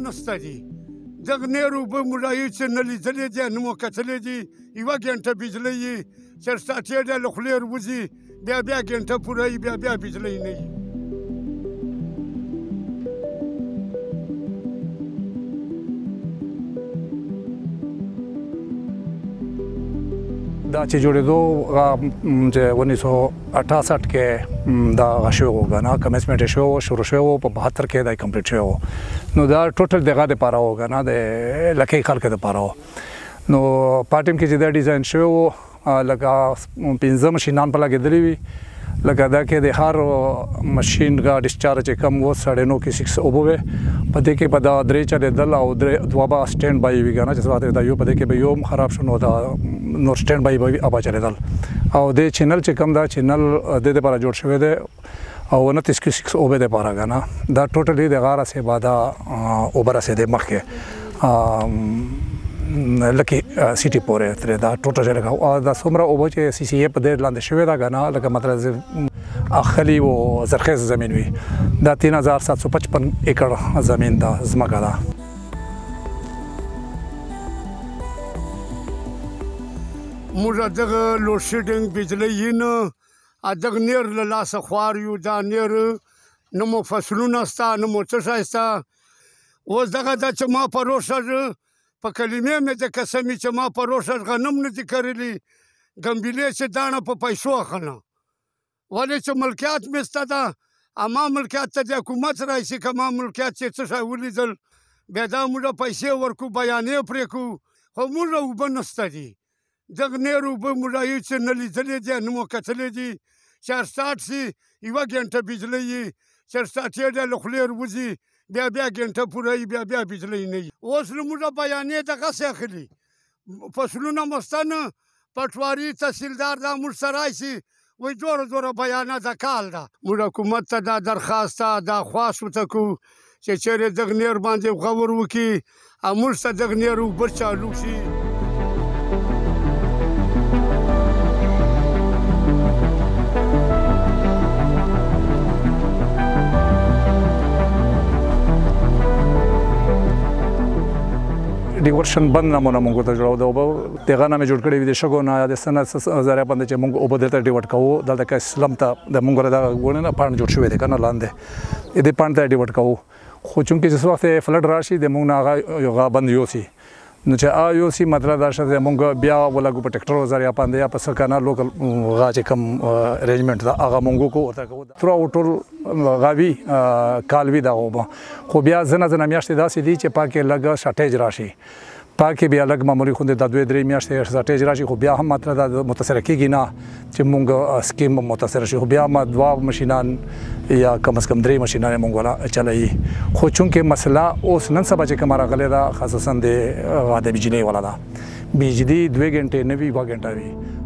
نشته دي دغه نیر اوبه موږ هېڅ نه لیدلې دي نه مو کتلې دي یوه ګنټه بجلۍ یي چرساتې ډېر له خولې وځي بیا ګنټه پوره یي بیا بجلۍ نه یي دا چې جوړېدو چې 1968 کې دا شوی و که نه کمنسمنټ یې شوی و شروع شوی و په 72 کې دا کمپلیټ شوی و نو دا ټوټل دغه دپاره و که نه د لکۍ خلکو دپاره و نو په ټیم کې چې دا ډیزاین شوی و لکه 15 مشینان په لګېدلي وي لکه دا کې د هر مشین کا ډسچارج چې کم و 9.5 کې 6 اوبه وې په دې کې په دا درې چلېدل او دوه به سټینډ بای وي که نه چې څه دا یو په دې کې به یو هم خراب شو نو دا نور سټینډ بای به ابا چلېدل او د چینل چې کم دا چینل د دې لپاره جوړ شوی دی او 29 کې 6 اوبه دپاره که نه دا ټوټلي د غار رسېبه دا اوبه رسېدې مخکې لکه سیټي پورې ترې دا ټوټه لګه او دا څومره اوبه چې سی سی ای په دې لاندې شوې ده که نه لکه مطلب اخلي و زرخیز زمین وي دا 3755 ایکړ زمین ده ځمکه ده موږ دغه لوډ شیډینګ بجلۍ یې نه دغه نیر له لاسه خوار یو دا نیر نه مو فصلونه شته نه مو څه شی شته اوس دغه ده چې ما په روښه په کلمې مې د قسمې چې ما په روښه غنم نه دي کرلي ګمبلې چې دانه په پیسو اخله ولې چې ملکیت مې شته ده اما ملکیت ته د حکومت راشي که ما ملکیت چې څه شی ولیدل بیا دا موږ پیسې ورکړو بیانې پرې کړو خو موږ اوبه نشته دي دغه نیر اوبه موږ هېڅ نه لیدلې دي نه مو کتلې دي چارسات شي یوه ګنټه بجلۍ یي چرساتې ډېر له خولې وځي بیا ګنټه پوره یي بیا بجلۍ نه یي اوس نو موږ بیانې دغسې اخلي فصلونه مو شته نه پټواري تحصیلدار دا موږ سره راشي وایي جوړه بیانه د کال ده موږ حکومت ته دا درخواست ته دا خواست ورته کوو چې چېرې دغه نیر باندې غور وکړي او موږ ته دغه نیر اوبه چالو شي ډیورشن بند نمونه مونږ ته جوړو د اوبه دغه نه مې جوړ کړی وي د شګو نه د څه نه ذریعه باندې چې مونږ اوبه دلته ډیورټ کوو دلته که سلم ته د مونږ دغه ګوڼې نه پاڼ جوړ شوی دی که نه لاندې دې پاڼ ته ډیورټ کوو خو چونکې چې څه وخت فلډ راشي د مونږ نه هغه بند یوسي نو چې یوسي مطلب دا شته مونږ بیا ولګو په ټکټرو ذریعه باندې یا په څه که نه لوکل هغه چې کوم ارینجمنټ ده هغه مونږ وکړو ورته کوو تر ټول هغه وي کال وي دغه اوبه خو بیا ځنه میاشتې داسې دي چې پاکې لږ شاټیج راشي پاکې بیا لږ معمولي خوندې دا 2-3 میاشتې شاټیج راشي خو بیا هم مطلب دا متاثره کېږي نه چې مونږ سکیم متاثره شي خو بیا ما 2 مشینان یا کم از کم 3 مشینان مونږ ولا چلایي خو چونکې مسله اوس نن سبا چې کومه راغلې ده خصوصا د بجلۍ والا ده بجلي 2 غنټې نه وي 1 غنټه وي